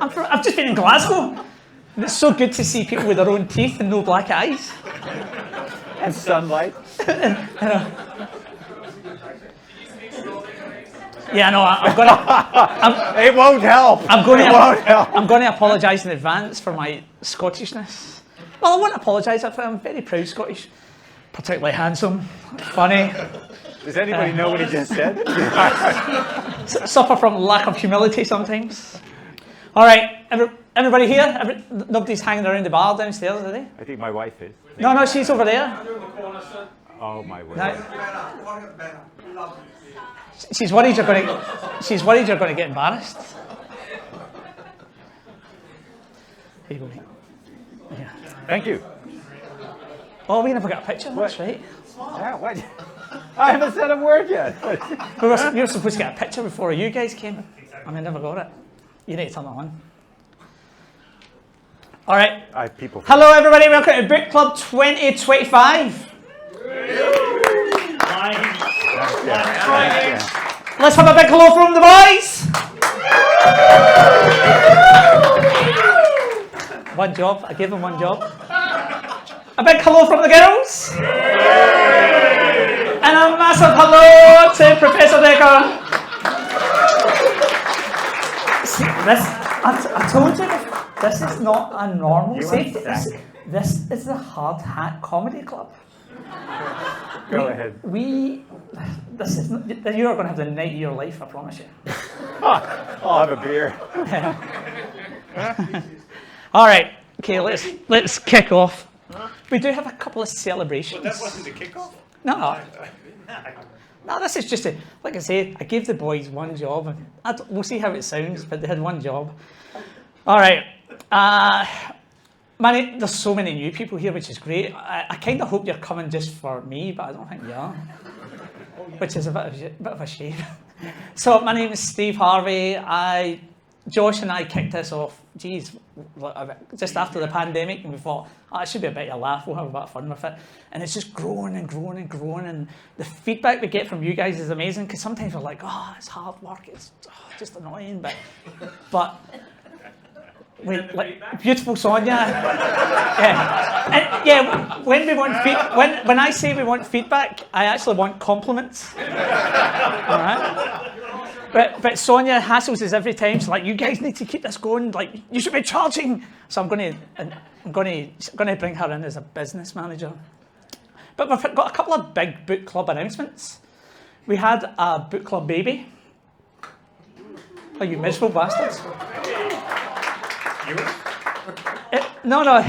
I've just been in Glasgow. And it's so good to see people with their own teeth and no black eyes. And sunlight. Yeah, no, it won't help. I'm going to apologise in advance for my Scottishness. Well, I won't apologise. I'm very proud Scottish. Particularly handsome, funny. Does anybody know what he just said? Suffer from lack of humility sometimes. All right, everybody here? Nobody's hanging around the bar downstairs, are they? I think my wife is. No, she's over there. Oh my word. No. She's worried you're going to get embarrassed. Here you go, mate. Yeah. Thank you. Oh, we never got a picture. That's right. Yeah, what? I haven't said a word yet. We were supposed to get a picture before you guys came. I never got it. You need to turn it on. All right. Hello, everybody. Welcome to Book Club 2025. Let's have a big hello from the boys. One job. I gave them one job. A big hello from the girls. And a massive hello to Professor Dekker. I told you, this is not a normal safety. This is the Hard Hat Comedy Club. Go ahead. You are going to have the night of your life, I promise you. I'll have a beer. All right. Okay, let's kick off. We do have a couple of celebrations. Well, that wasn't the kickoff? No, this is just like I say, I gave the boys one job. We'll see how it sounds, but they had one job. All right. There's so many new people here, which is great. I kind of hope you're coming just for me, but I don't think you are, which is a bit of a shame. So my name is Steve Harvey. Josh and I kicked this off, just after the pandemic, and we thought, it should be a bit of a laugh, we'll have a bit of fun with it. And it's just growing and growing and growing, and the feedback we get from you guys is amazing, because sometimes we're like, it's hard work, it's just annoying, but beautiful Sonia. When I say we want feedback, I actually want compliments. All right? But Sonia hassles us every time. She's like, you guys need to keep this going. Like, you should be charging. So I'm going to bring her in as a business manager. But we've got a couple of big book club announcements. We had a book club baby. Oh, you miserable bastards. No,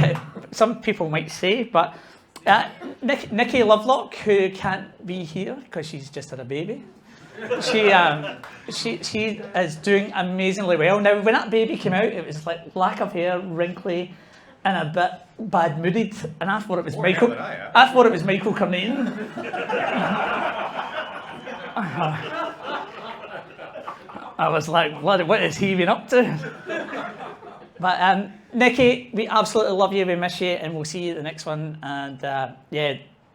some people might say, but Nikki Lovelock, who can't be here because she's just had a baby, she is doing amazingly well. Now, when that baby came out, it was like lack of hair, wrinkly, and a bit bad-mooded, and I thought it was Michael. I thought it was Michael Cornane. I was like, bloody, what is he been up to? But Nikki, we absolutely love you. We miss you, and we'll see you at the next one. And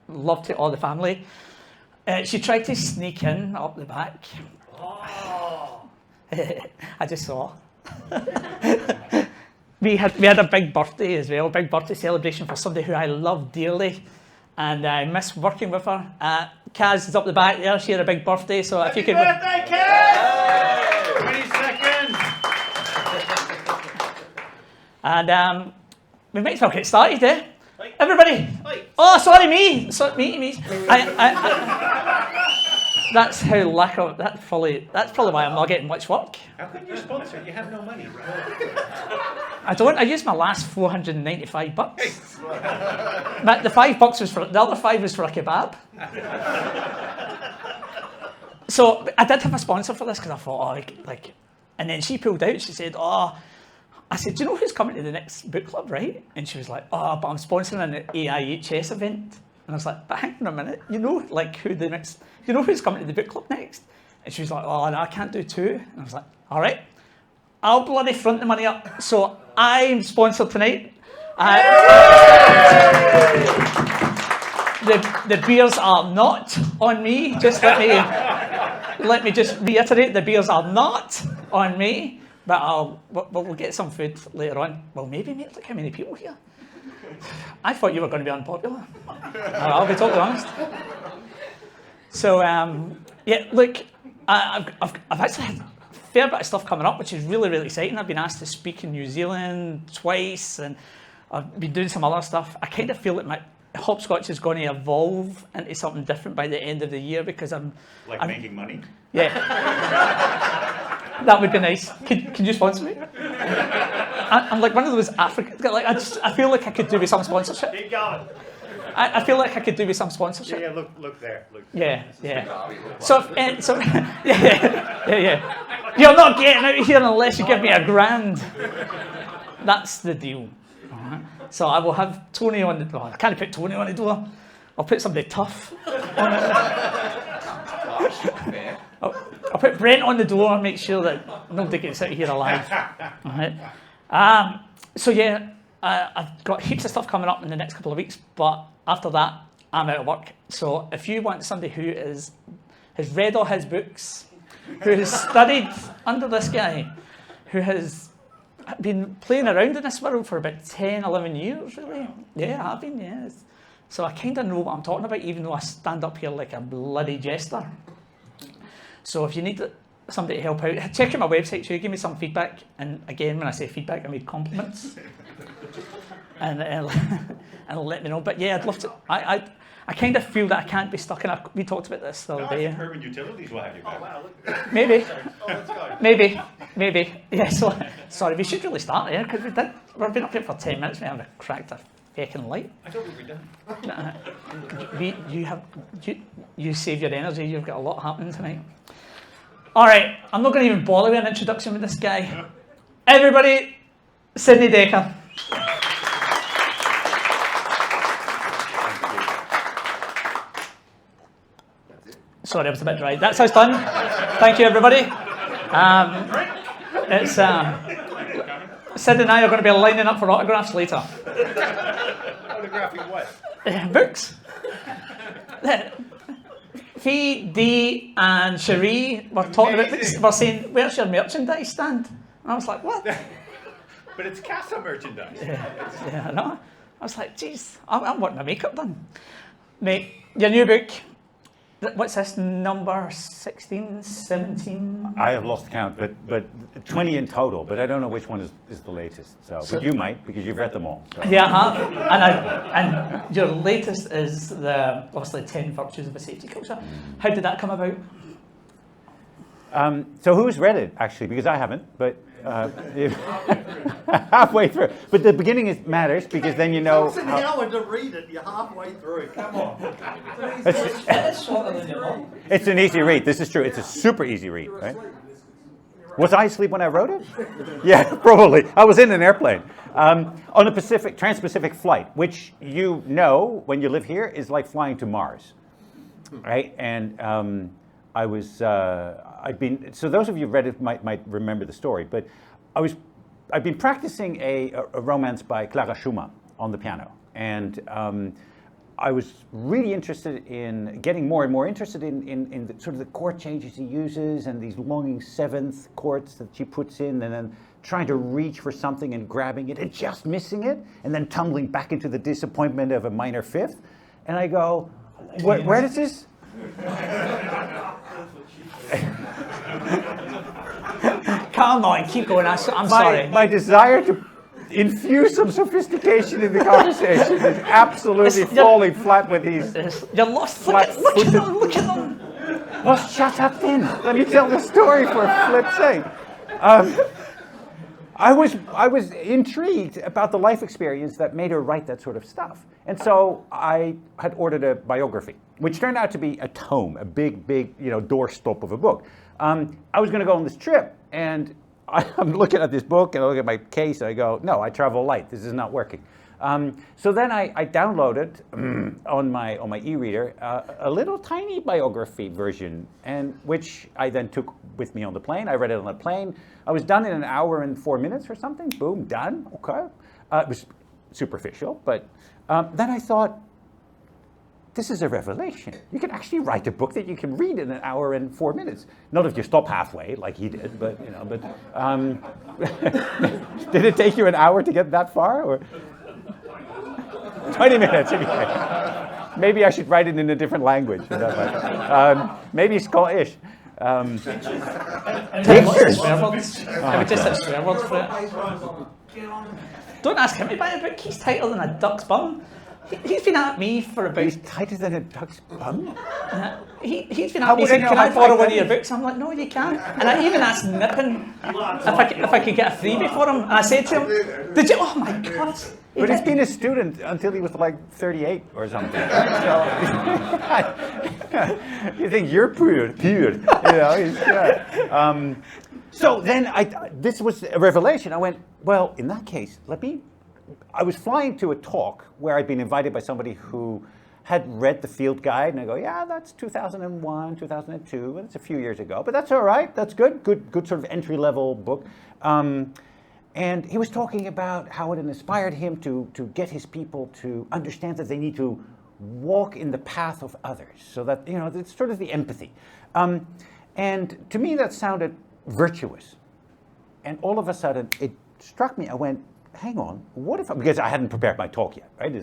love to all the family. She tried to sneak in up the back. Oh. I just saw. We had a big birthday as well, big birthday celebration for somebody who I love dearly, and I miss working with her. Kaz is up the back there. She had a big birthday, so if you could. Happy birthday, Kaz! 20 seconds. And we might as well get started, eh? Right. Everybody! Right. Oh, sorry, me! Me. That's how that's probably why I'm not getting much work. How can you sponsor? You have no money. I don't. I used my last $495. But the $5 was the other $5 was for a kebab. So I did have a sponsor for this because I thought, and then she pulled out. She said, I said, do you know who's coming to the next book club, right? And she was like, but I'm sponsoring an AIHS event. And I was like, but hang on a minute, you know who's coming to the book club next? And she was like, no, I can't do two. And I was like, all right, I'll bloody front the money up. So I'm sponsored tonight. The beers are not on me. Just let me just reiterate, the beers are not on me. but we'll get some food later on. Well, maybe, mate, look how many people here. I thought you were going to be unpopular. I'll be totally honest. So, yeah, look, I've actually had a fair bit of stuff coming up, which is really, really exciting. I've been asked to speak in New Zealand twice, and I've been doing some other stuff. I kind of feel like my hopscotch is going to evolve into something different by the end of the year because I'm making money? Yeah. That would be nice. Can you sponsor me? I'm like one of those African. Like I feel like I could do with some sponsorship. Keep going. I feel like I could do with some sponsorship. Yeah, look there. Look. Yeah. So yeah. You're not getting out of here unless you give me $1,000. That's the deal. So I will have Tony on the door. I can't put Tony on the door. I'll put somebody tough on it. I'll put Brent on the door and make sure that nobody gets out of here alive. All right. So yeah, I've got heaps of stuff coming up in the next couple of weeks, but after that, I'm out of work. So if you want somebody who has read all his books, who has studied under this guy, who has been playing around in this world for about 10, 11 years, really. Yeah, I've been, yes. So I kind of know what I'm talking about, even though I stand up here like a bloody jester. So if you need somebody to help out, check out my website too, give me some feedback. And again, when I say feedback, I mean compliments. and let me know. But yeah, I'd love to. I kind of feel that I can't be stuck in a. We talked about this the other day. Urban Utilities will have you back. Oh, wow, look. Maybe. Maybe. Yeah. So sorry, we should really start there because we've been up here for 10 minutes. We haven't cracked a fucking light. I thought we were done. You save your energy. You've got a lot happening tonight. All right, I'm not going to even bother with an introduction with this guy. Everybody, Sidney Dekker. Sorry, I was a bit dry. That's us done. Thank you, everybody. It's Sid and I are going to be lining up for autographs later. Photographing what? Books. Fee, Dee, and Cherie were talking about books. Were saying, "Where's your merchandise stand?" And I was like, "What?" But it's Casa merchandise. Yeah, I know. I was like, "Geez, I'm wanting my makeup done." Mate, your new book. What's this, number 16, 17? I have lost count, but 20 in total, but I don't know which one is the latest. But you might, because you've read them all. So. Yeah, and your latest is obviously 10 Virtues of a Safety Culture. How did that come about? So who's read it, actually? Because I haven't, but halfway through. But the beginning matters, because then you know... It's an hour to read it, you're halfway through, come on. It's an easy read, this is true. It's a super easy read, right? Was I asleep when I wrote it? Yeah, probably. I was in an airplane. On a trans-Pacific flight, which you know, when you live here, is like flying to Mars, right? And so those of you who've read it might remember the story, but I've been practicing a romance by Clara Schumann on the piano, and I was really interested in getting more and more interested in the, sort of the chord changes he uses and these longing seventh chords that she puts in, and then trying to reach for something and grabbing it and just missing it, and then tumbling back into the disappointment of a minor fifth. And I go, where does this... Come on, keep going. I'm sorry. My desire to infuse some sophistication in the conversation is absolutely falling flat with these. You're lost. Look at them. Well, shut up then. Let me tell the story for flip's sake. I was intrigued about the life experience that made her write that sort of stuff. And so I had ordered a biography, which turned out to be a tome, a big, doorstop of a book. I was going to go on this trip, and I'm looking at this book, and I look at my case, and I go, no, I travel light. This is not working. So then I downloaded on my e-reader a little tiny biography version, and which I then took with me on the plane. I read it on the plane. I was done in an hour and 4 minutes or something. Boom, done. Okay. It was superficial, but then I thought, this is a revelation. You can actually write a book that you can read in an hour and 4 minutes. Not if you stop halfway, like he did, but you know. But did it take you an hour to get that far, or 20 minutes? Okay. Maybe I should write it in a different language. Maybe Scottish. Have we just had swear words for it? Don't ask him to buy a book. He's tighter than a duck's bum. He's been at me for about... He's tighter than a duck's bum? He's been at me saying, can I borrow one of your books? I'm like, no, you can't. And I even asked Nippon if I could get a freebie for him. And I said to him, did you? Oh my God. But he's been a student until he was like 38 or something. So, you think you're pure, you know. So then this was a revelation. I went, well, in that case, I was flying to a talk where I'd been invited by somebody who had read the field guide, and I go, yeah, that's 2001, 2002, and it's a few years ago, but that's all right, that's good sort of entry-level book. And he was talking about how it inspired him to get his people to understand that they need to walk in the path of others, so that, you know, it's sort of the empathy. And to me, that sounded virtuous. And all of a sudden, it struck me. I went, hang on, what if, because I hadn't prepared my talk yet, right?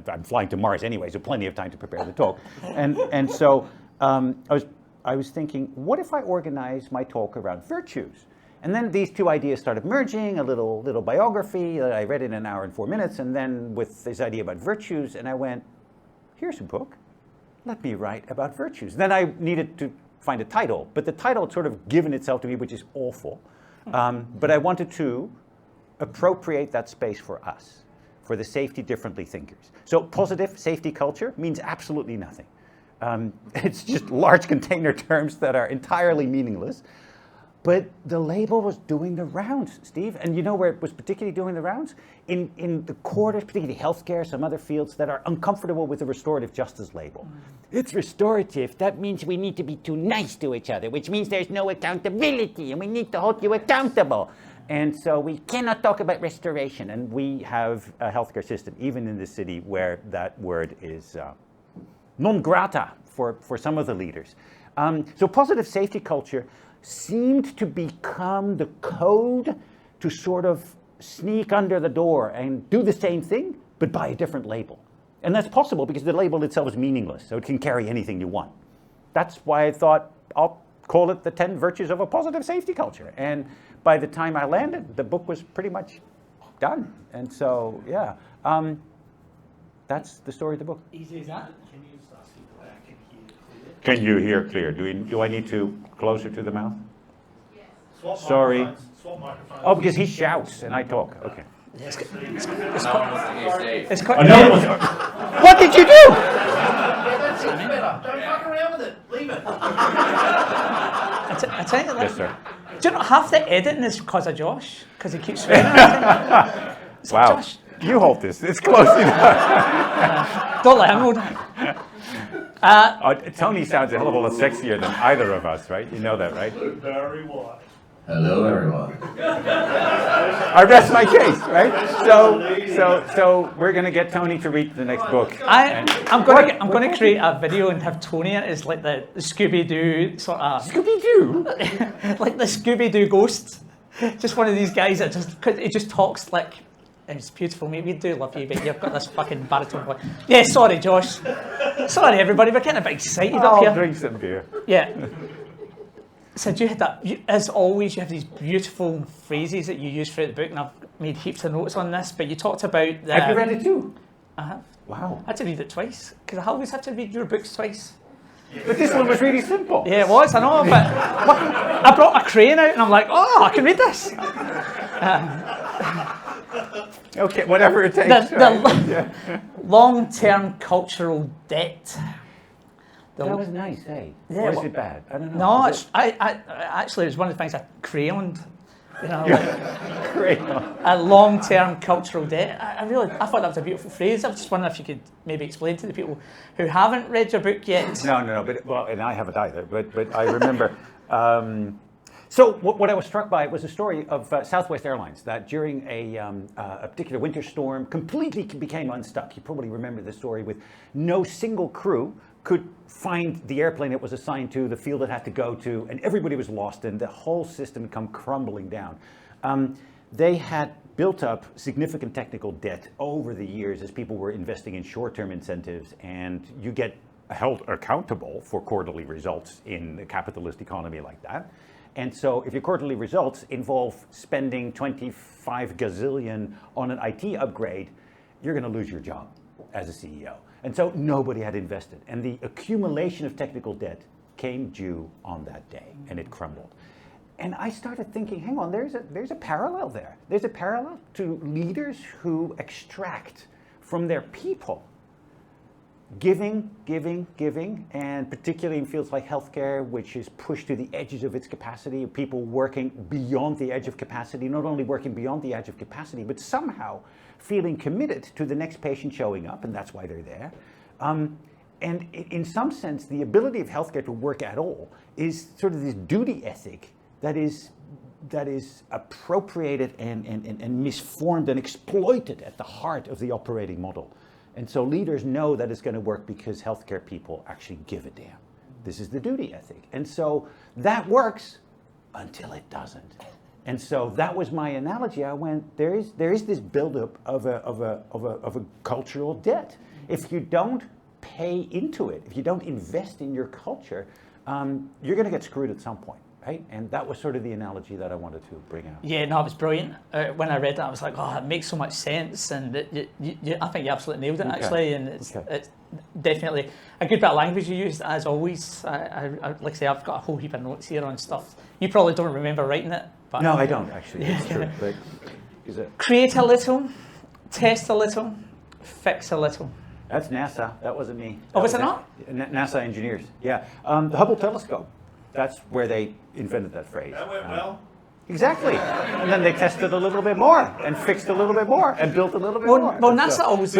I'm flying to Mars anyway, so plenty of time to prepare the talk. And so I was thinking, what if I organize my talk around virtues? And then these two ideas started merging, a little biography that I read in an hour and 4 minutes, and then with this idea about virtues, and I went, here's a book, let me write about virtues. Then I needed to find a title, but the title had sort of given itself to me, which is awful. But I wanted to appropriate that space for us, for the safety differently thinkers. So positive safety culture means absolutely nothing. It's just large container terms that are entirely meaningless. But the label was doing the rounds, Steve. And you know where it was particularly doing the rounds? In the quarters, particularly healthcare, some other fields that are uncomfortable with the restorative justice label. It's restorative. That means we need to be too nice to each other, which means there's no accountability, and we need to hold you accountable. And so we cannot talk about restoration. And we have a healthcare system, even in the city, where that word is non grata for some of the leaders. So positive safety culture seemed to become the code to sort of sneak under the door and do the same thing, but by a different label. And that's possible because the label itself is meaningless, so it can carry anything you want. That's why I thought I'll call it the 10 virtues of a positive safety culture. And by the time I landed, the book was pretty much done. And so, yeah, that's the story of the book. Easy as that. Can you hear clear? Do I need to closer to the mouth? Swap Sorry. microphones. Swap microphones. Oh, because he shouts and I talk. Okay. It's Another one. What did you do? That's better. Don't fuck around with it. Leave it. I tell you, Yes, sir. do you know half the editing is because of Josh? Because he keeps swearing. So Wow. Josh, You hold this. It's close enough. don't let him hold it. Tony sounds a hell of a lot sexier than either of us, right? You know that, right? Very wise. Hello, everyone. I rest my case, right? So we're gonna get Tony to read the next book. I'm going to create a video and have Tony in it as like the Scooby-Doo sort of Scooby-Doo. like the Scooby-Doo ghost. Just one of these guys that just talks like. It's beautiful, mate. We do love you, but you've got this fucking baritone voice. Yeah, sorry, Josh. Sorry, everybody. We're getting a bit excited up here. I'll drink some beer. Yeah. So you had that, as always, you have these beautiful phrases that you use throughout the book, and I've made heaps of notes on this, but you talked about... Have you read it too? I have. Wow. I had to read it twice, because I always have to read your books twice. But this one was really simple. Yeah, it was, I know, but I brought my crane out, and I'm like, oh, I can read this. Okay, whatever it takes. The long-term cultural debt. That was nice, eh? Yeah, or is well, it bad? I don't know. No, actually, it was one of the things I crayoned. You know, like, Great. a long-term cultural debt. I thought that was a beautiful phrase. I was just wondering if you could maybe explain to the people who haven't read your book yet. No, but well, and I haven't either. But I remember. So what I was struck by was a story of Southwest Airlines that during a particular winter storm completely became unstuck. You probably remember the story with no single crew could find the airplane it was assigned to, the field it had to go to, and everybody was lost and the whole system come crumbling down. They had built up significant technical debt over the years as people were investing in short-term incentives, and you get held accountable for quarterly results in a capitalist economy like that. And so if your quarterly results involve spending 25 gazillion on an IT upgrade, you're going to lose your job as a CEO. And so nobody had invested. And the accumulation of technical debt came due on that day, and it crumbled. And I started thinking, hang on, there's a parallel there. There's a parallel to leaders who extract from their people giving, and particularly in fields like healthcare, which is pushed to the edges of its capacity, people working beyond the edge of capacity, not only working beyond the edge of capacity, but somehow feeling committed to the next patient showing up, and that's why they're there. And in some sense, the ability of healthcare to work at all is sort of this duty ethic that is appropriated and misformed and exploited at the heart of the operating model. And so leaders know that it's going to work because healthcare people actually give a damn. This is the duty ethic. And so that works until it doesn't. And so that was my analogy. I went, there is this buildup of a cultural debt. If you don't pay into it, if you don't invest in your culture, you're going to get screwed at some point. Right? And that was sort of the analogy that I wanted to bring out. Yeah, no, it was brilliant. When I read that, I was like, oh, it makes so much sense. And I think you absolutely nailed it, actually. And it's definitely a good bit of language you used, as always. I like I say, I've got a whole heap of notes here on stuff. You probably don't remember writing it. But no, I don't, actually. It's true. But is it? Create a little, test a little, fix a little. That's NASA. That wasn't me. Oh, was it not? NASA engineers. Yeah. The Hubble telescope. That's where they invented that phrase. That went well. Exactly. And then they tested a little bit more and fixed a little bit more and built a little bit more. Well, NASA always.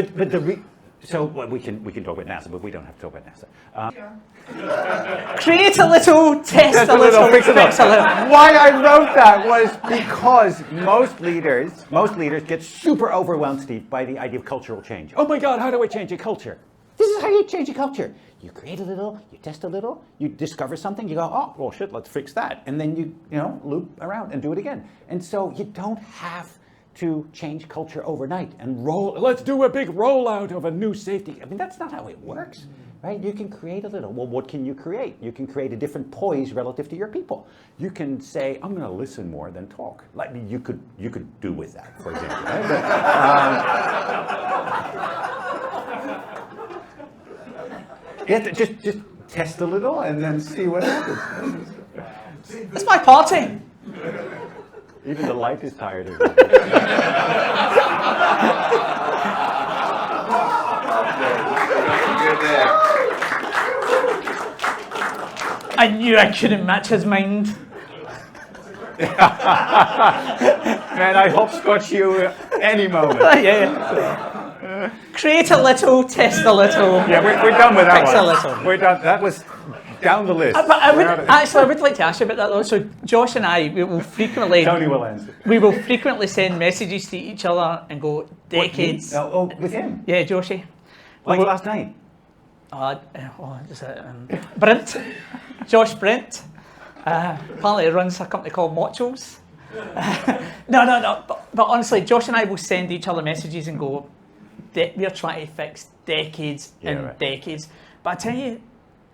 So we can talk about NASA, but we don't have to talk about NASA. Create a little, test a little, fix a little. Why I wrote that was because most leaders get super overwhelmed, Steve, by the idea of cultural change. Oh my God, how do I change a culture? This is how you change a culture. You create a little, you test a little, you discover something, you go, oh, well, shit, let's fix that. And then you loop around and do it again. And so you don't have to change culture overnight and let's do a big rollout of a new safety. I mean, that's not how it works, right? You can create a little. Well, what can you create? You can create a different poise relative to your people. You can say, I'm going to listen more than talk. Like you could do with that, for example. Right? But, just test a little and then see what happens. It's my party. Even the light is tired of it. I knew I couldn't match his mind. Man, I hopscotch you any moment. Yeah. Create a little, test a little. Yeah, we're done with that fix one. A little. We're done. That was down the list. But I would like to ask you about that though. So Josh and I, we will frequently. Tony will answer. We will frequently send messages to each other and go decades. With him? Yeah, Joshy. Like last night. Brent, Josh Brent. Apparently he runs a company called Mochos. No. But honestly, Josh and I will send each other messages and go, we are trying to fix decades decades. But I tell you,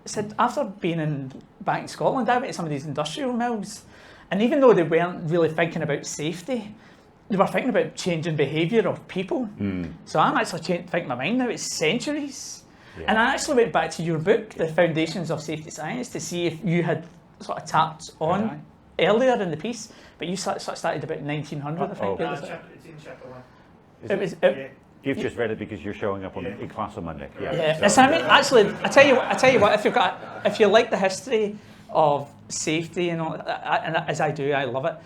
said after being back in Scotland, I went to some of these industrial mills, and even though they weren't really thinking about safety, they were thinking about changing behaviour of people. So I'm actually thinking my mind now, it's centuries. Yeah. And I actually went back to your book, The Foundations of Safety Science, to see if you had sort of tapped on earlier in the piece, but you sort of started about 1900, I think. It's in chapter 1. You've just read it because you're showing up in class on Monday. Yeah. So I mean, actually, I tell you what, if you like the history of safety and all, and as I do, I love it.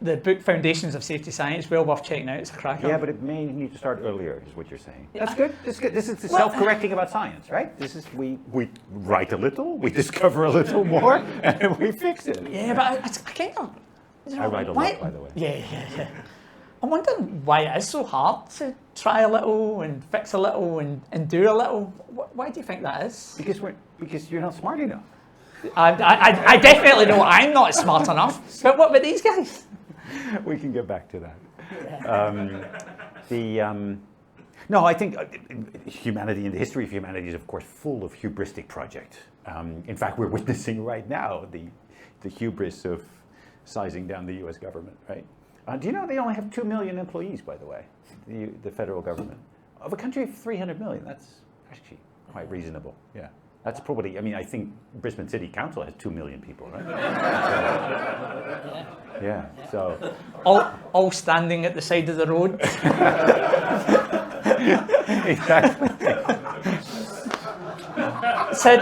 The book Foundations of Safety Science, well worth checking out. It's a cracker. Yeah, but it may need to start earlier, is what you're saying. That's good. That's good. This is the self-correcting about science, right? This is we write a little, we discover a little more, and we fix it. Yeah, but I kind of. I write a lot, by the way. Yeah. I'm wondering why it is so hard to try a little and fix a little and do a little. Why do you think that is? Because you're not smart enough. I definitely know I'm not smart enough. But what about these guys? We can get back to that. No, I think humanity and the history of humanity is, of course, full of hubristic projects. In fact, we're witnessing right now the hubris of sizing down the U.S. government, right? Do you know they only have 2 million employees, by the way, the federal government? Of a country of 300 million, that's actually quite reasonable, yeah. That's probably, I think Brisbane City Council has 2 million people, right? Yeah, so. All standing at the side of the road. Exactly. Sid,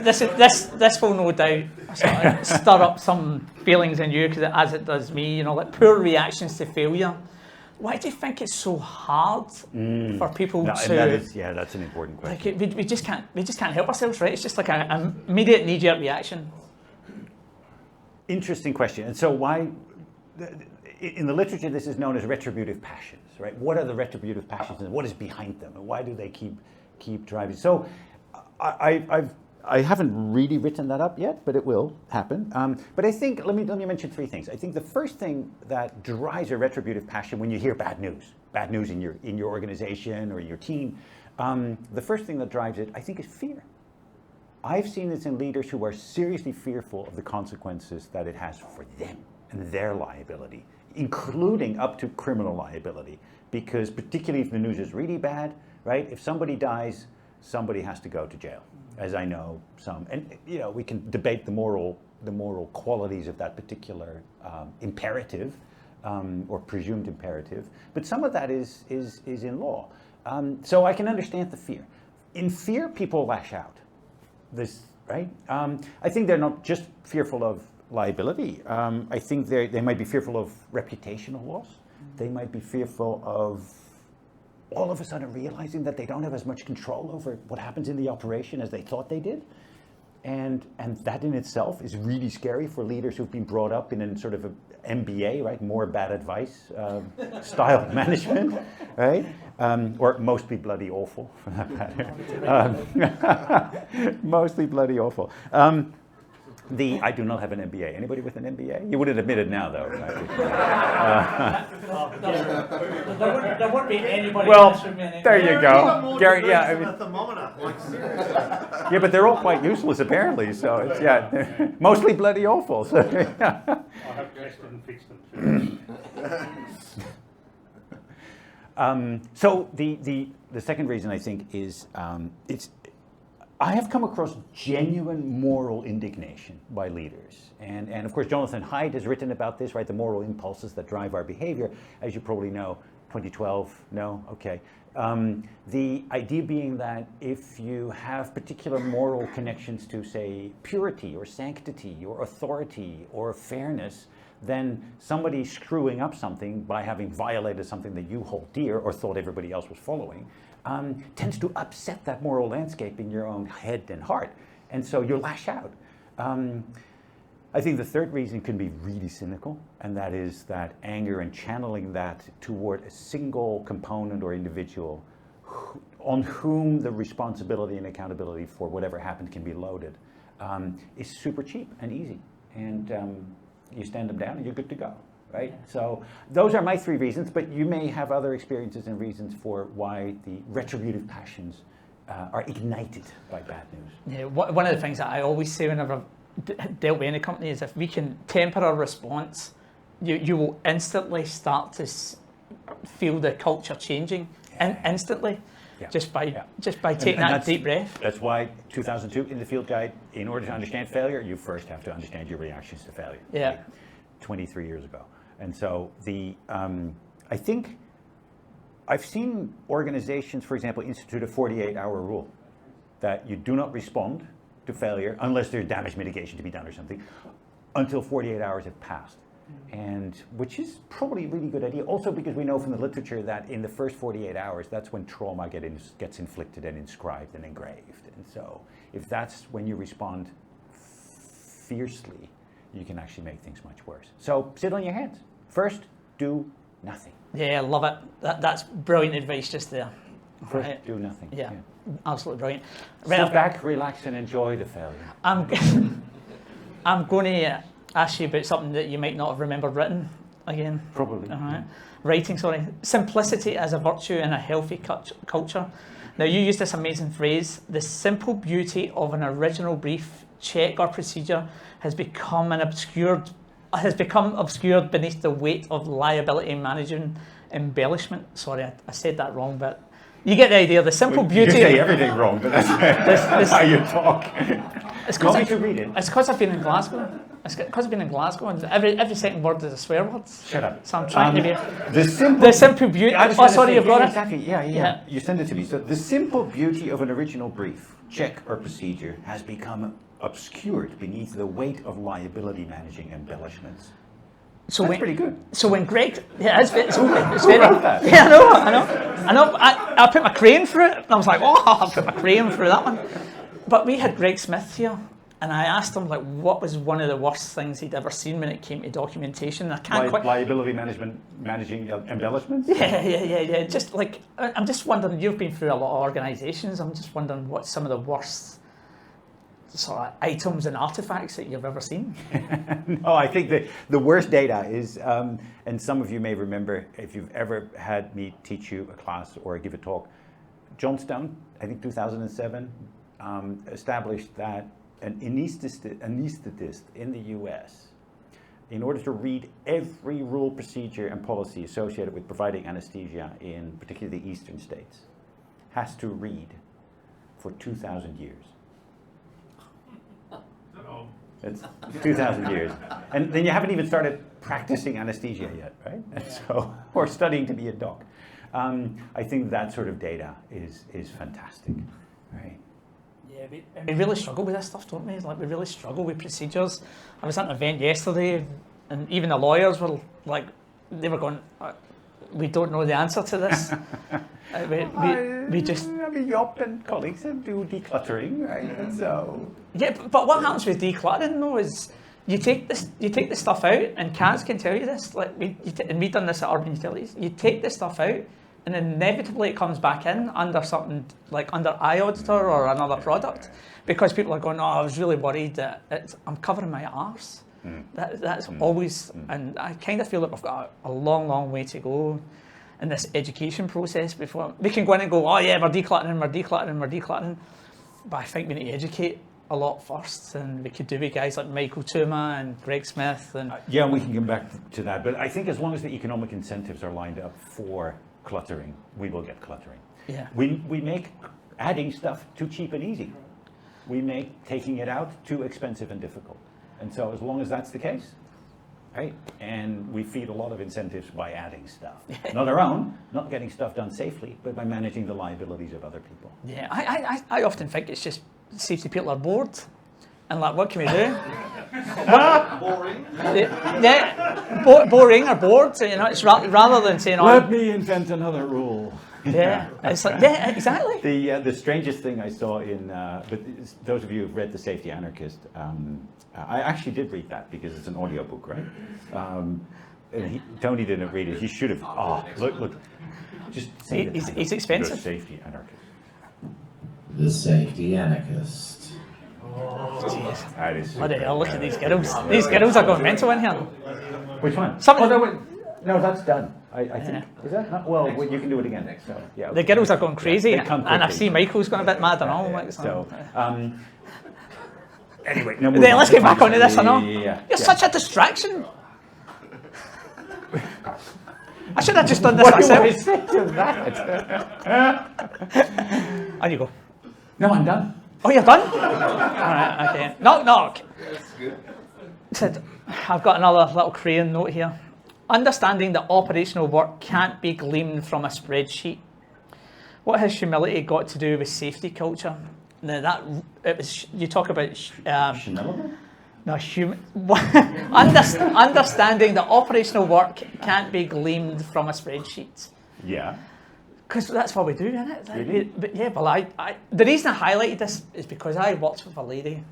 this will no doubt sort of stir up some feelings in you, as it does me, like poor reactions to failure. Why do you think it's so hard for people to? That's an important question. Like we just can't help ourselves, right? It's just like an immediate knee-jerk reaction. Interesting question. And so why? In the literature, this is known as retributive passions, right? What are the retributive passions, and what is behind them, and why do they keep driving? So, I haven't really written that up yet, but it will happen. But I think, let me mention 3 things. I think the first thing that drives a retributive passion when you hear bad news in your organization or your team, the first thing that drives it, I think, is fear. I've seen this in leaders who are seriously fearful of the consequences that it has for them and their liability, including up to criminal liability. Because particularly if the news is really bad, right? If somebody dies, somebody has to go to jail, as I know some. And we can debate the moral qualities of that particular imperative or presumed imperative, but some of that is in law. So I can understand the fear. In fear, people lash out. This, right? I think they're not just fearful of liability. I think they might be fearful of reputational loss. They might be fearful of all of a sudden realizing that they don't have as much control over what happens in the operation as they thought they did. And that in itself is really scary for leaders who've been brought up in a sort of a MBA, right? More bad advice style of management, right? Or mostly bloody awful, for that matter. Mostly bloody awful. I do not have an MBA. Anybody with an MBA? You wouldn't admit it now, though. Right? There wouldn't be anybody. Well, in this there you go, Gary. Yeah, A thermometer, like seriously. yeah, but they're all quite useless apparently. So it's mostly bloody awful. So, yeah. I hope Chris didn't fix them too. So the second reason I think is I have come across genuine moral indignation by leaders. And of course, Jonathan Haidt has written about this, right? The moral impulses that drive our behavior. As you probably know, 2012, no? Okay. The idea being that if you have particular moral connections to, say, purity or sanctity or authority or fairness, then somebody screwing up something by having violated something that you hold dear or thought everybody else was following, tends to upset that moral landscape in your own head and heart. And so you lash out. I think the third reason can be really cynical, and that is that anger and channeling that toward a single component or individual on whom the responsibility and accountability for whatever happened can be loaded is super cheap and easy. And you stand them down and you're good to go. Right? So those are my 3 reasons, but you may have other experiences and reasons for why the retributive passions are ignited by bad news. Yeah, one of the things that I always say whenever I've dealt with any company is if we can temper our response, you will instantly start to feel the culture changing instantly. Yeah. Just by taking that deep breath. That's why 2002 in the field guide, in order to understand failure, you first have to understand your reactions to failure. Yeah. Like 23 years ago. And so I think I've seen organizations, for example, institute a 48-hour rule that you do not respond to failure unless there's damage mitigation to be done or something until 48 hours have passed. And which is probably a really good idea. Also because we know from the literature that in the first 48 hours, that's when trauma gets inflicted and inscribed and engraved. And so if that's when you respond fiercely, you can actually make things much worse. So sit on your hands. First, do nothing. Yeah, I love it. That's brilliant advice just there. First, Right. do nothing. Yeah, absolutely brilliant. Step back, relax, and enjoy the failure. I'm going to ask you about something that you might not have remembered written again. Probably. All right. Writing, sorry. Simplicity as a virtue in a healthy culture. Now, you use this amazing phrase, the simple beauty of an original brief, check, or procedure has become obscured beneath the weight of liability managing embellishment. Sorry, I said that wrong, but you get the idea. The simple beauty. You say everything wrong, but that's how you talk. It's Want me to read it? It's because I've been in Glasgow. And every second word is a swear word. Shut up. So I'm trying to be. The simple beauty. I was Oh, gonna sorry, say, you've got it. exactly. Yeah. Yeah. You send it to me. So the simple beauty of an original brief, check, or procedure has become obscured beneath the weight of liability managing embellishments. So That's pretty good. So when Greg, yeah, it's very. wrote that? Yeah, I know. I put my crane through it, and I was like, oh, I put my crane through that one. But we had Greg Smith here, and I asked him like, what was one of the worst things he'd ever seen when it came to documentation. And I can't quite. Liability managing embellishments. Yeah. Just like I'm just wondering. You've been through a lot of organisations. I'm just wondering what some of the worst sort of items and artifacts that you've ever seen. No, I think the worst data is, and some of you may remember if you've ever had me teach you a class or give a talk, Johnstone, I think 2007, established that an anesthetist in the US, in order to read every rule, procedure, and policy associated with providing anesthesia in particularly the eastern states, has to read for 2,000 years. It's 2,000 years. And then you haven't even started practicing anesthesia yet, right? And so, or studying to be a doc. I think that sort of data is fantastic, right? Yeah, we really struggle with this stuff, don't we? Like we really struggle with procedures. I was at an event yesterday, and even the lawyers were like, they were going, we don't know the answer to this. We just. I mean, Yop and colleagues do decluttering, right? And so. Yeah, but what happens with decluttering though is you take the stuff out, and Kaz can tell you this. Like and we've done this at Urban Utilities. You take the stuff out, and inevitably it comes back in under something like under iAuditor or another product, because people are going, oh, I was really worried that I'm covering my arse. That's always, and I kind of feel like we've got a long way to go in this education process before we can go in and go, oh yeah, we're decluttering. But I think we need to educate a lot first, and we could do with guys like Michael Tuma and Greg Smith. And yeah, we can come back to that. But I think as long as the economic incentives are lined up for cluttering, we will get cluttering. Yeah. We make adding stuff too cheap and easy. We make taking it out too expensive and difficult. And so as long as that's the case, right? And we feed a lot of incentives by adding stuff. Not our own, not getting stuff done safely, but by managing the liabilities of other people. yeah, I often think it's just safety people are bored, and like, what can we do? Boring. Boring or bored. You know, it's rather than saying, Let me invent another rule. yeah, it's like, yeah, exactly. The strangest thing I saw in, but those of you who've read The Safety Anarchist, I actually did read that because it's an audiobook, right? And Tony didn't read it. He should have. Oh, look. Just say the title. He's expensive. The Safety Anarchist. The Safety Anarchist. Jeez. That is. Bloody hell, look at these girls. These girls are going mental in here. Which one? No, that's done. I think. Yeah. Is that not? Well, you can do it again. So, yeah. The girls are going crazy, They come and I quickly. see Michael's going a bit mad and all. Like, So, anyway, no. Then let's get back onto this, I know. Yeah. You're such a distraction. I should have just done this What do I myself. say to that? On you go. No, I'm done. Oh, you're done? Alright, okay. Knock. That's good. Said, I've got another little crayon note here. Understanding that operational work can't be gleaned from a spreadsheet. What has humility got to do with safety culture? Now you talk about Chanel? No, understanding that operational work can't be gleaned from a spreadsheet. Yeah. Because that's what we do, isn't it? Really? But yeah, well, the reason I highlighted this is because I worked with a lady,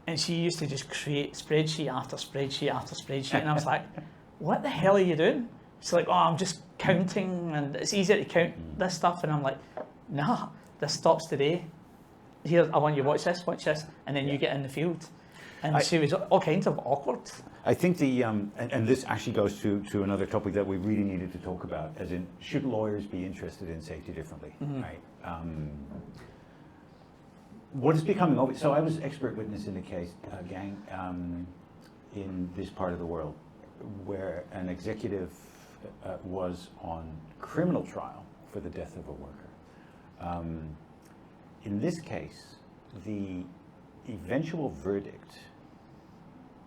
and she used to just create spreadsheet after spreadsheet after spreadsheet, and I was like, what the hell are you doing? She's like, oh, I'm just counting, and it's easier to count this stuff, and I'm like, nah, this stops today. Here, I want you to watch this, and then you get in the field. And she was all kinds of awkward. I think and this actually goes to another topic that we really needed to talk about, as in, should lawyers be interested in safety differently, right? What is becoming obvious, so I was expert witness in a case, gang, in this part of the world, where an executive was on criminal trial for the death of a worker. In this case, the eventual verdict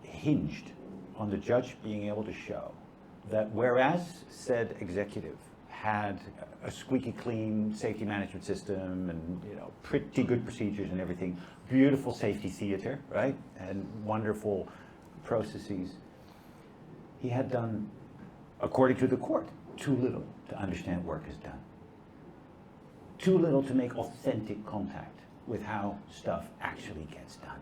hinged on the judge being able to show that whereas said executive had a squeaky clean safety management system and pretty good procedures and everything, beautiful safety theater, right, and wonderful processes, he had done, according to the court, too little to understand work is done. Too little to make authentic contact with how stuff actually gets done.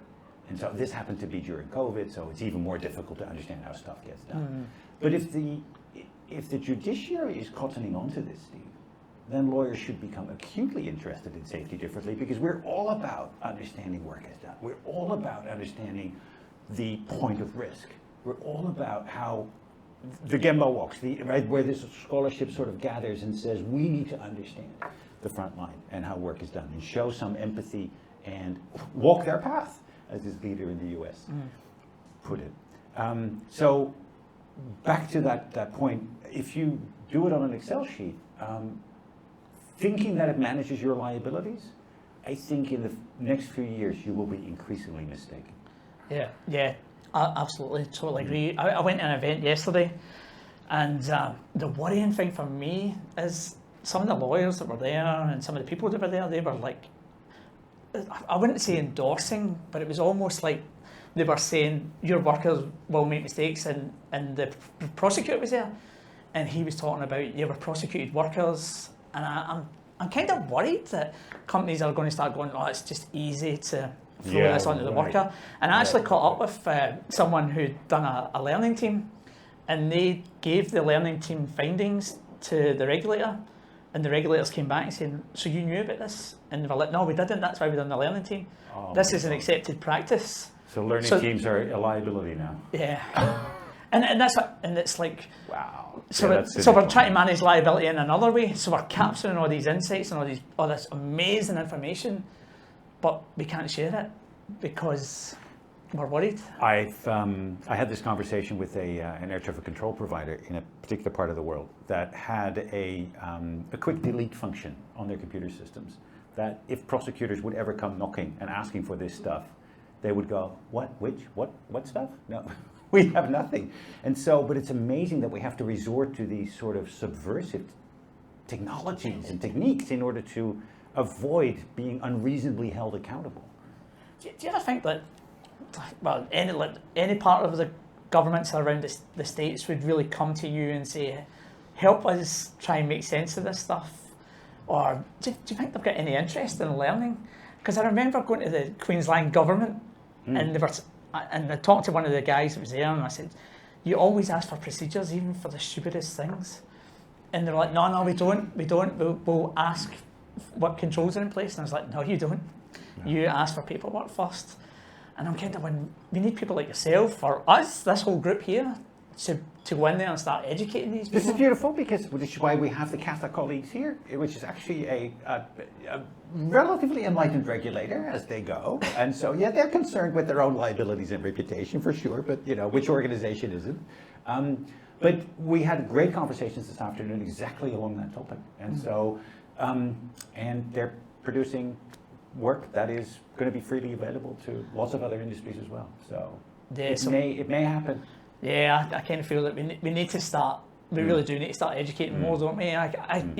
And so this happened to be during COVID, so it's even more difficult to understand how stuff gets done. But if the judiciary is cottoning onto this, Steve, then lawyers should become acutely interested in safety differently, because we're all about understanding work is done. We're all about understanding the point of risk. We're all about how the Gemba walks, right, where this scholarship sort of gathers and says we need to understand the front line and how work is done, and show some empathy and walk their path, as this leader in the US put it. So back to that point, if you do it on an Excel sheet, thinking that it manages your liabilities, I think in the next few years you will be increasingly mistaken. Yeah, I absolutely, totally agree. I went to an event yesterday, and the worrying thing for me is some of the lawyers that were there and some of the people that were there, they were like, I wouldn't say endorsing, but it was almost like they were saying your workers will make mistakes, and the prosecutor was there, and he was talking about you were prosecuted workers, and I'm kind of worried that companies are going to start going, oh, it's just easy to throw this onto the worker. And I actually caught up with someone who'd done a learning team, and they gave the learning team findings to the regulator. And the regulators came back and said, so you knew about this? And they were like, no, we didn't. That's why we done the learning team. Oh, this is an accepted practice. So learning teams are a liability now. Yeah. and that's what, and it's like, wow. So, yeah, so we're trying to manage liability in another way. So we're capturing all these insights and all this amazing information, but we can't share it because we're worried. I had this conversation with an air traffic control provider in a particular part of the world that had a quick delete function on their computer systems, that if prosecutors would ever come knocking and asking for this stuff, they would go, what stuff? No, we have nothing. And so, but it's amazing that we have to resort to these sort of subversive technologies and techniques in order to avoid being unreasonably held accountable. Do you ever think that, well, any part of the governments around the states would really come to you and say, help us try and make sense of this stuff? Or do you think they've got any interest in learning? Because I remember going to the Queensland government and I talked to one of the guys that was there, and I said, you always ask for procedures even for the stupidest things. And they're like, no, we don't. We'll ask what controls are in place. And I was like, no, you don't. No. You ask for paperwork first. And I'm kind of, when we need people like yourself, or us, this whole group here, to go in there and start educating these people. This is beautiful, because which is why we have the Catholic colleagues here, which is actually a relatively enlightened regulator as they go. And so, yeah, they're concerned with their own liabilities and reputation for sure, but which organization isn't? But we had great conversations this afternoon exactly along that topic. And so, and they're producing work that is going to be freely available to lots of other industries as well. So, yeah, it may happen. Yeah, I kind of feel that we need to start, we really do need to start educating more, don't we?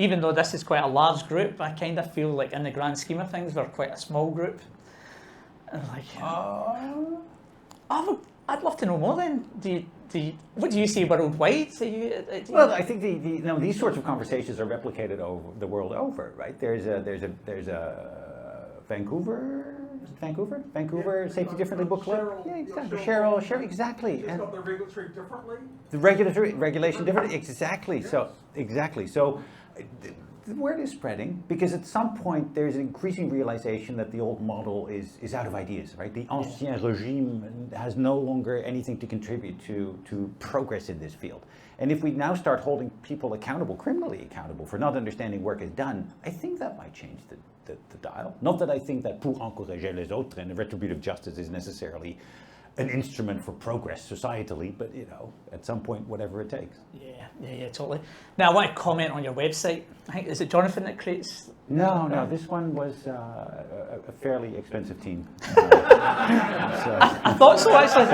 Even though this is quite a large group, I kind of feel like in the grand scheme of things, we're quite a small group. And Oh, I'd love to know more then. What do you see worldwide? Well, I think these sorts of conversations are replicated the world over, right? There's a Vancouver Safety Differently book club. Yeah, exactly. Cheryl, exactly. It's got the regulatory differently. The regulation differently, exactly. So the word is spreading because at some point there's an increasing realization that the old model is out of ideas, right? The ancien regime has no longer anything to contribute to progress in this field. And if we now start holding people accountable, criminally accountable, for not understanding work is done, I think that might change the dial. Not that I think that pour encourager les autres and retributive justice is necessarily an instrument for progress societally, but at some point, whatever it takes. Yeah, totally. Now, I want to comment on your website. I think, is it Jonathan that creates? No, this one was a fairly expensive team. I thought so, actually.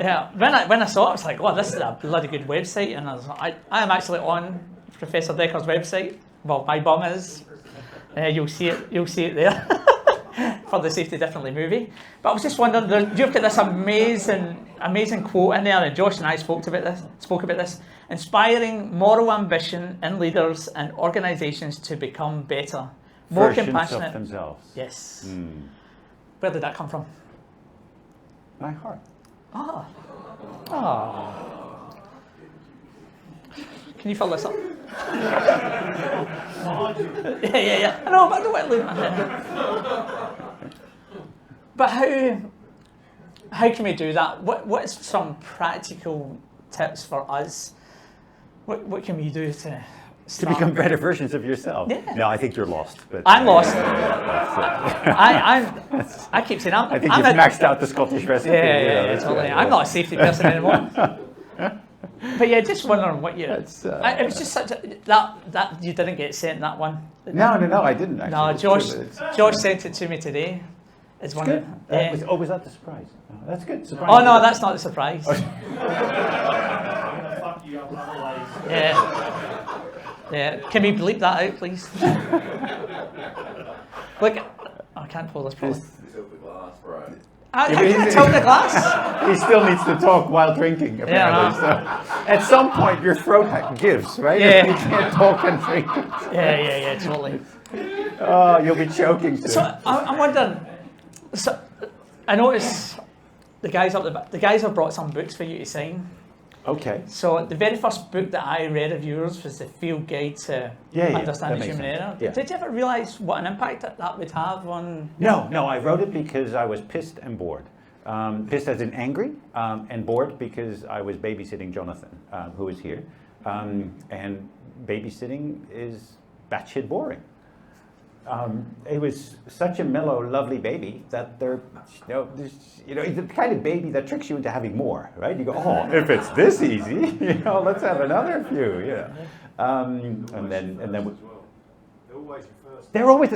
Yeah, when I saw it, I was like, oh, this is a bloody good website. And I am actually on Professor Dekker's website. Well, my bum is. You'll see it there. For the Safety Differently movie. But I was just wondering, you've got this amazing quote in there, and Josh and I spoke about this. Inspiring moral ambition in leaders and organisations to become better, more Versions compassionate. of themselves. Yes. Where did that come from? My heart. Ah. Can you fill this up? Yeah. I know, but I don't want to leave my hand. But how can we do that? What's some practical tips for us? What can we do to become better versions of yourself? Yeah. No, I think you're lost. But I'm lost. I keep saying I think you've maxed out the Scottish recipe. Yeah, totally. I'm not a safety person anymore. But yeah, just wondering what you. It was just such that you didn't get sent that one. No, I didn't actually. No, Josh sent it to me today. It's one. Good. Was that the surprise? Oh, that's good. Surprise. Oh no, that's not the surprise. Fuck you up otherwise. Yeah. Can we bleep that out, please? Look, I can't pull this properly. I can't tell the glass. He still needs to talk while drinking, apparently. So at some point, your throat gives, right? Yeah. You can't talk and drink. Yeah, totally. Oh, you'll be choking soon. So I'm wondering. So I noticed the guys have brought some books for you to sign. Okay. So the very first book that I read of yours was the Field Guide to Understanding Human Error. Yeah. Did you ever realise what an impact that would have on? No, I wrote it because I was pissed and bored. Pissed as in angry, and bored because I was babysitting Jonathan, who is here. And babysitting is batshit boring. It was such a mellow, lovely baby that there's the kind of baby that tricks you into having more, right? You go, oh, if it's this easy, let's have another few, and then they're always your first. they're always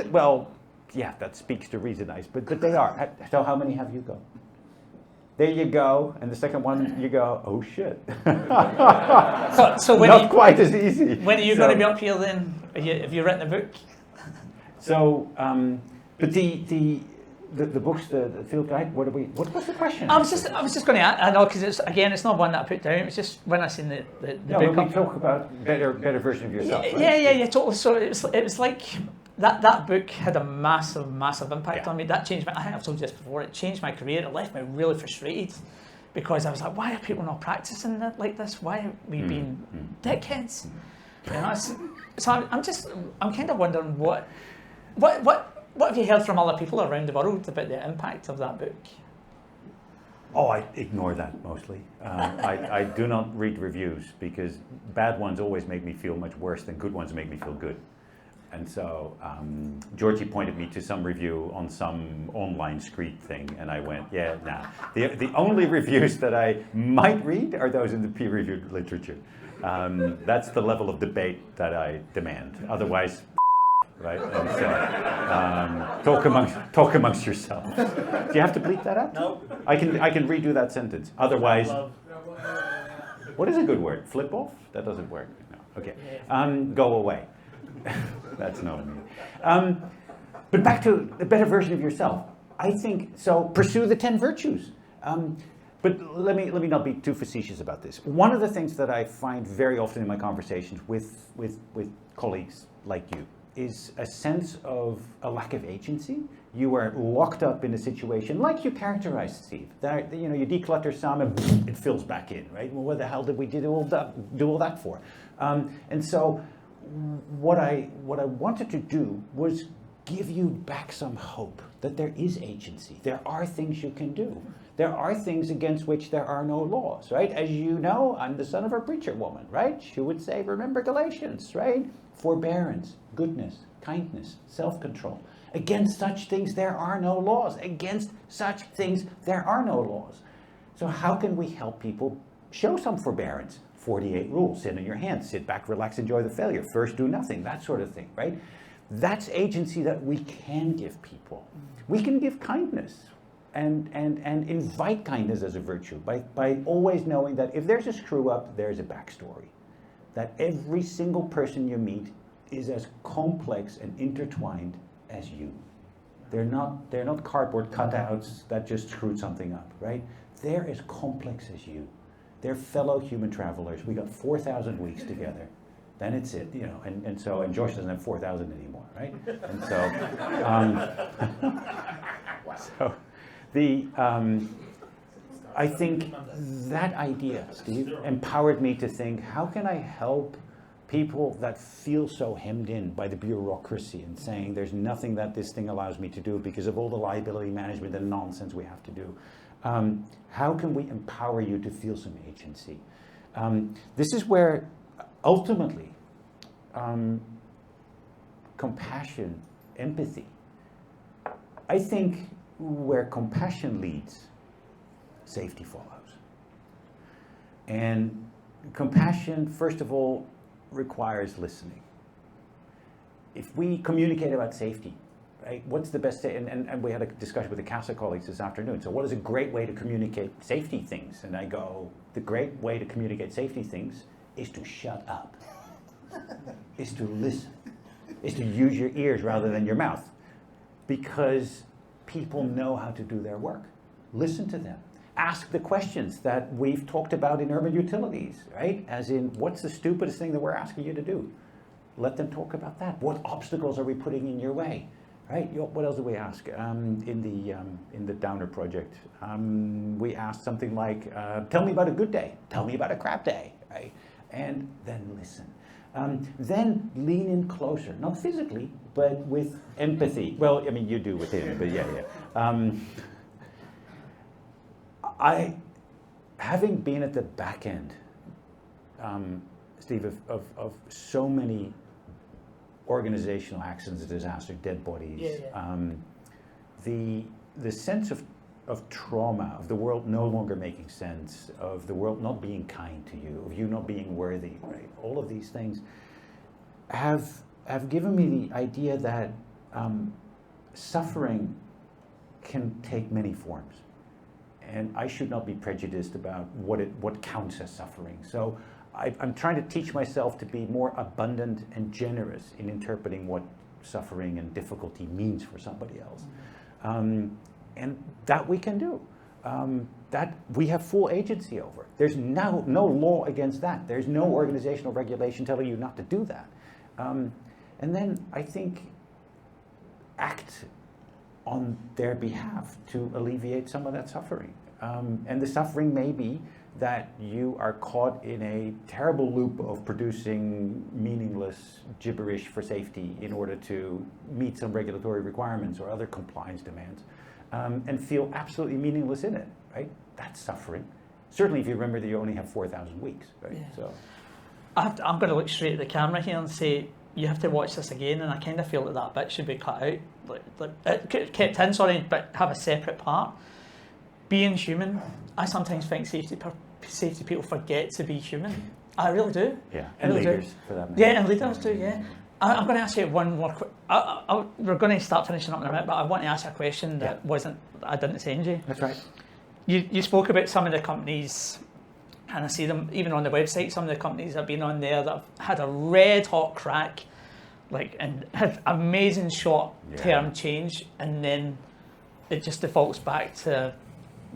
that speaks to reason, but they are. So how many have you got? There you go, and the second one you go, oh shit. So when not quite as easy. When are you going to be up here then? Have you written a book? So, but the books, the field guide. What was the question? I was just going to ask. I know because it's not one that I put down. It was just when I seen the no, book. we talk about better version of yourself. Right? Yeah, totally. So it was like that book had a massive impact on me. That changed I think I've told you this before. It changed my career. It left me really frustrated because I was like, why are people not practicing like this? Why are we being dickheads? So I'm kind of wondering what have you heard from other people around the world about the impact of that book? Oh, I ignore that mostly. I do not read reviews because bad ones always make me feel much worse than good ones make me feel good. And so Georgie pointed me to some review on some online Screed thing, and I went, yeah, nah. The only reviews that I might read are those in the peer-reviewed literature. That's the level of debate that I demand. Otherwise, right? And so, talk amongst yourselves. Do you have to bleep that out? No. I can redo that sentence. Otherwise, what is a good word? Flip off? That doesn't work. No. Okay. Go away. That's not me. But back to the better version of yourself. I think so. Pursue the 10 virtues. But let me not be too facetious about this. One of the things that I find very often in my conversations with colleagues like you is a sense of a lack of agency. You are locked up in a situation like you characterized, Steve. That you declutter some and it fills back in, right? Well, what the hell did we do all that for? And so, what I wanted to do was give you back some hope that there is agency. There are things you can do. There are things against which there are no laws, right? As you know, I'm the son of a preacher woman, right? She would say, remember Galatians, right? Forbearance, goodness, kindness, self-control. Against such things there are no laws. Against such things there are no laws. So how can we help people show some forbearance? 48 rules, sit on your hands, sit back, relax, enjoy the failure. First do nothing, that sort of thing, right? That's agency that we can give people. We can give kindness and invite kindness as a virtue by always knowing that if there's a screw up, there's a backstory. That every single person you meet is as complex and intertwined as you. They're not cardboard cutouts that just screwed something up, right? They're as complex as you. They're fellow human travelers. We got 4,000 weeks together. Then it's it, and Josh doesn't have 4,000 anymore, right? And so, I think that idea, Steve, empowered me to think, how can I help people that feel so hemmed in by the bureaucracy and saying there's nothing that this thing allows me to do because of all the liability management and nonsense we have to do. How can we empower you to feel some agency? This is where ultimately compassion, empathy, I think where compassion leads, safety follows. And compassion, first of all, requires listening. If we communicate about safety, right, what's the best, and we had a discussion with the CASA colleagues this afternoon, so what is a great way to communicate safety things? And I go, the great way to communicate safety things is to shut up, is to listen, is to use your ears rather than your mouth, because people know how to do their work. Listen to them. Ask the questions that we've talked about in urban utilities, right? As in, what's the stupidest thing that we're asking you to do? Let them talk about that. What obstacles are we putting in your way, right? What else do we ask? In the Downer project, we asked something like, tell me about a good day. Tell me about a crap day, right? And then listen. Then lean in closer, not physically, but with empathy. Well, I mean, you do with him, but yeah. Having been at the back end, Steve, of so many organizational accidents and disaster, dead bodies, the sense of trauma, of the world no longer making sense, of the world not being kind to you, of you not being worthy, right? All of these things have given me the idea that suffering can take many forms. And I should not be prejudiced about what counts as suffering. So I'm trying to teach myself to be more abundant and generous in interpreting what suffering and difficulty means for somebody else. And that we can do. That we have full agency over. There's no law against that. There's no organizational regulation telling you not to do that. And then I think act on their behalf to alleviate some of that suffering. And the suffering may be that you are caught in a terrible loop of producing meaningless gibberish for safety in order to meet some regulatory requirements or other compliance demands, and feel absolutely meaningless in it, right? That's suffering. Certainly if you remember that you only have 4,000 weeks, right? Yeah. So I'm going to look straight at the camera here and say, you have to watch this again, and I kind of feel that bit should be cut out, kept in, sorry, but have a separate part. Being human, I sometimes think safety people forget to be human. I really do. Yeah, and really leaders, for that matter. Yeah, and leaders do, yeah. I'm going to ask you one more quick, we're going to start finishing up in a minute, but I want to ask a question that I didn't send you. That's right. You spoke about some of the companies, and I see them even on the website, some of the companies that have been on there that have had a red hot crack, and had amazing short term change, and then it just defaults back to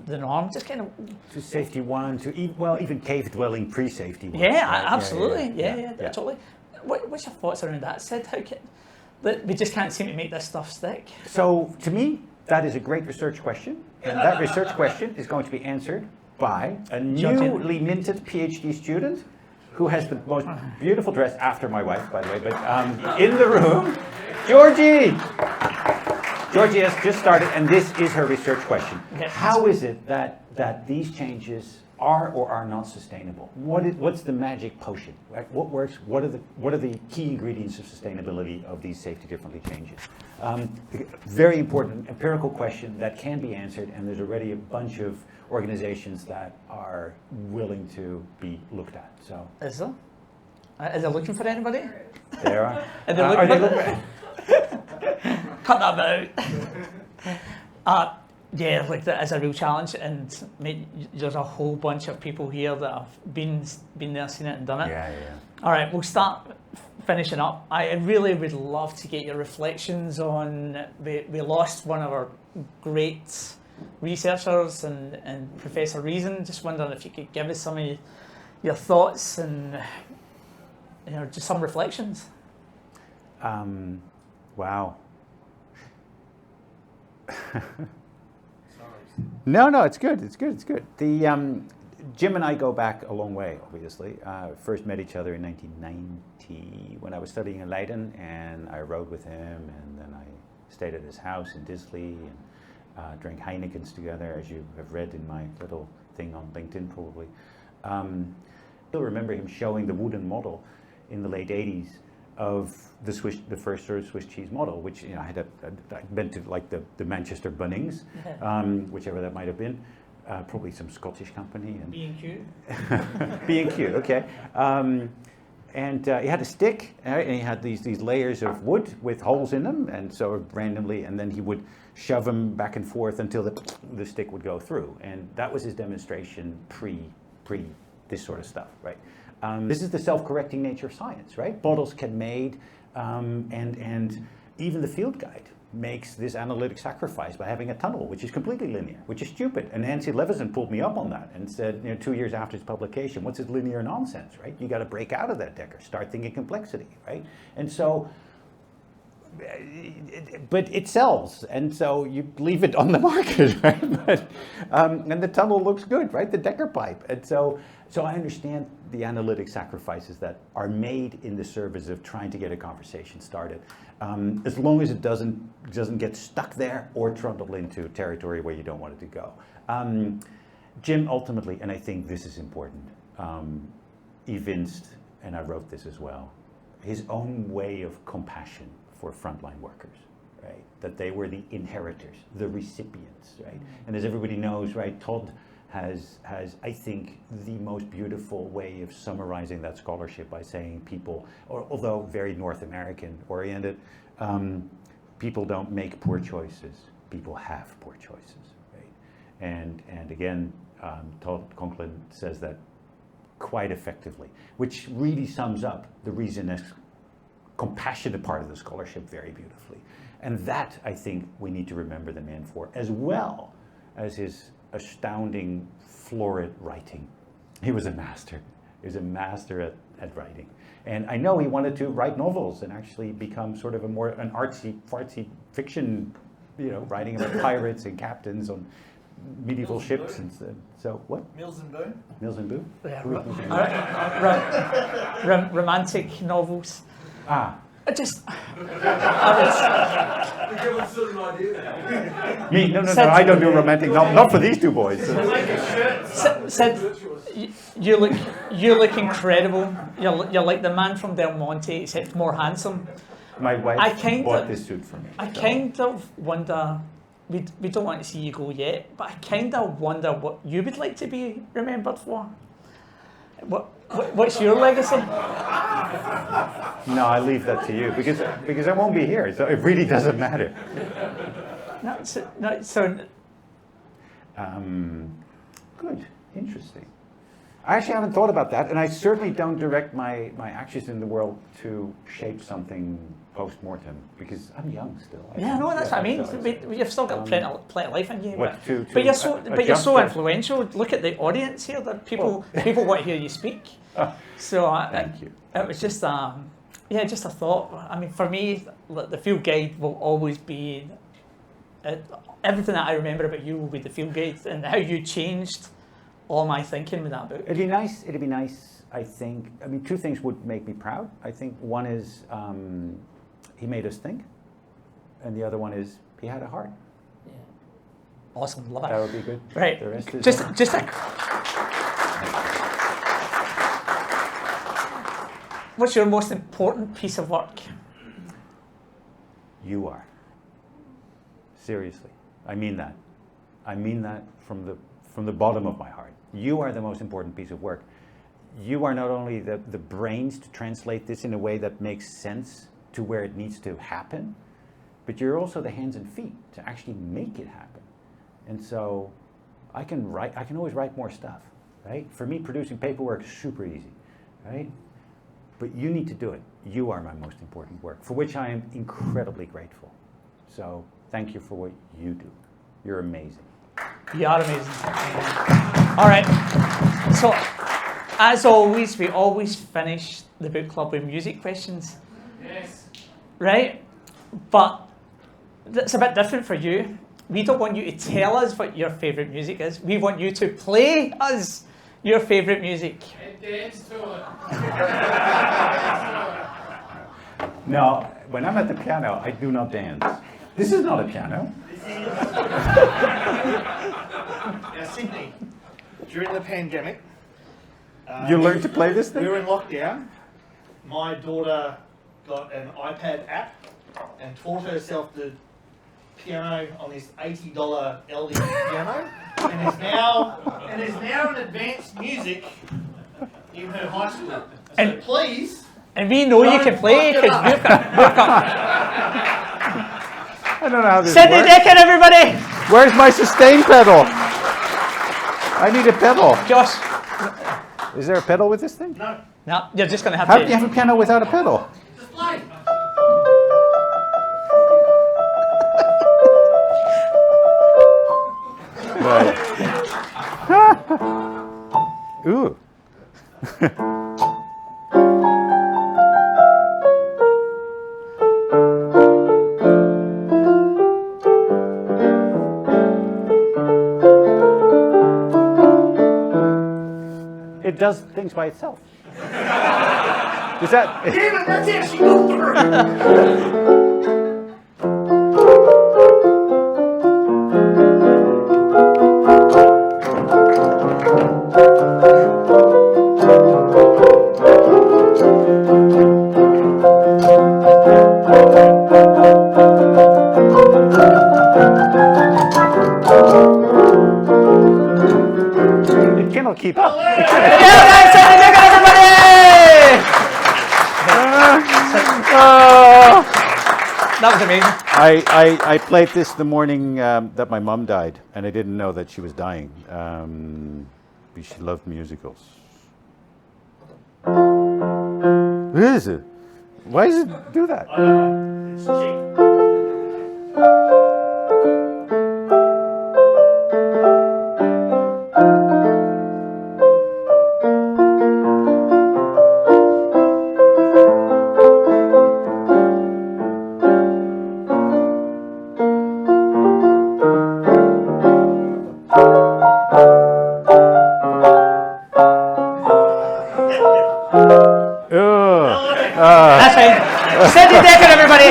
the norm. Just kind of. To safety one, to even cave dwelling pre-safety one. Yeah, right? absolutely. Yeah, totally. What's your thoughts around that, Sid? We just can't seem to make this stuff stick. So to me, that is a great research question, and that research question is going to be answered by a newly minted PhD student who has the most beautiful dress, after my wife, by the way, but in the room, Georgie! Georgie has just started, and this is her research question. Yes. How is it that these changes are or are not sustainable? What's the magic potion? Right? What works? What are the key ingredients of sustainability of these safety differently changes? Very important empirical question that can be answered, and there's already a bunch of organizations that are willing to be looked at. So Is there? Is there looking for anybody? there are. Are they Are they looking looking? Cut that out. Yeah, like that is a real challenge, and there's a whole bunch of people here that have been there, seen it, and done it. Yeah. All right, we'll start finishing up. I really would love to get your reflections on. We lost one of our great researchers and Professor Reason. Just wondering if you could give us some of your thoughts and just some reflections. Wow. No, it's good. The Jim and I go back a long way, obviously. First met each other in 1990 when I was studying in Leiden, and I rode with him, and then I stayed at his house in Disley and drank Heineken's together, as you have read in my little thing on LinkedIn, probably. I still remember him showing the wooden model in the late 80s of the first sort of Swiss cheese model, which I'd been to like the Manchester Bunnings, whichever that might have been, probably some Scottish company. And B&Q. B&Q, okay. And he had a stick, and he had these layers of wood with holes in them, and so randomly, and then he would shove them back and forth until the stick would go through, and that was his demonstration pre this sort of stuff, right? This is the self-correcting nature of science, right? Bottles get made, and even the field guide makes this analytic sacrifice by having a tunnel, which is completely linear, which is stupid. And Nancy Leveson pulled me up on that and said, 2 years after its publication, what's this linear nonsense, right? You got to break out of that, Dekker, start thinking complexity, right? And so, but it sells, and so you leave it on the market, right? But, and the tunnel looks good, right? The Dekker pipe, and so I understand the analytic sacrifices that are made in the service of trying to get a conversation started, as long as it doesn't get stuck there or trundle into territory where you don't want it to go. Jim ultimately, and I think this is important, evinced, and I wrote this as well, his own way of compassion for frontline workers, right? That they were the inheritors, the recipients, right? And as everybody knows, right, Todd has I think the most beautiful way of summarizing that scholarship by saying people, although very North American oriented, people don't make poor choices, people have poor choices, right? And again, Todd Conklin says that quite effectively, which really sums up the reason compassionate part of the scholarship very beautifully. And that, I think, we need to remember the man for, as well as his astounding, florid writing. He was a master. He was a master at writing. And I know he wanted to write novels and actually become sort of an artsy fiction, writing about pirates and captains on medieval ships. And so what? Mills and Boon. Mills and Boon? Yeah, romantic novels. I just, To give us an idea. Me? No, I don't do romantic, not for these two boys. Sid, you look incredible. You're like the man from Del Monte, except more handsome. My wife bought this suit for me. I kind of wonder, we don't want to see you go yet, but I kind of wonder what you would like to be remembered for. What's your legacy? No, I leave that to you because I won't be here, so it really doesn't matter. So Good, interesting. I actually haven't thought about that, and I certainly don't direct my actions in the world to shape something post-mortem, because I'm young still. Yeah, no, that's what I mean. You've still got plenty of life in you. What, But you're so jumpstart? influential. Look at the audience here. That people want to hear you speak. So Thank you. It was just just a thought. I mean, for me, the field guide will always be everything that I remember about you will be the field guide, and how you changed all my thinking with that book. It'd be nice, I think. I mean, two things would make me proud. I think one is he made us think, and the other one is he had a heart. Yeah. Awesome, love it. That would be good. Right. The rest is Just a. What's your most important piece of work? You are. Seriously, I mean that. I mean that from the bottom of my heart. You are the most important piece of work. You are not only the brains to translate this in a way that makes sense to where it needs to happen, but you're also the hands and feet to actually make it happen. And so I can always write more stuff, right? For me, producing paperwork is super easy, right? But you need to do it. You are my most important work, for which I am incredibly grateful. So thank you for what you do. You're amazing. You are amazing. All right. So, as always, we always finish the book club with music questions. Yes. Right? But it's a bit different for you. We don't want you to tell us what your favourite music is. We want you to play us your favourite music. And dance to it. No, when I'm at the piano, I do not dance. This is not a piano. Now, Sydney, during the pandemic, You learned to play this we thing? were in lockdown. My daughter got an iPad app and taught herself the piano on this $80 LD piano, and is now in advanced music in her high school. So And- please, And we know you can play because we've got I don't know how this Sidney works. Dekker, everybody! Where's my sustain pedal? I need a pedal. Josh. Is there a pedal with this thing? no, No, you're just going to have How to. can you have a piano without a pedal? just play. Right. Ooh. It does things by itself. Is that? Damn it, that's it, she got through. It cannot keep up. Yeah, guys, Sidney Dekker, everybody! That was amazing. I played this the morning that my mum died, and I didn't know that she was dying. Because she loved musicals. What is it? Why does it do that? It's cheap. That's right. Sidney Dekker, everybody!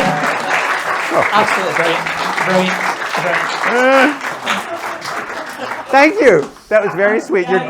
Absolutely brilliant. Brilliant. Thank you. That was very sweet. You're,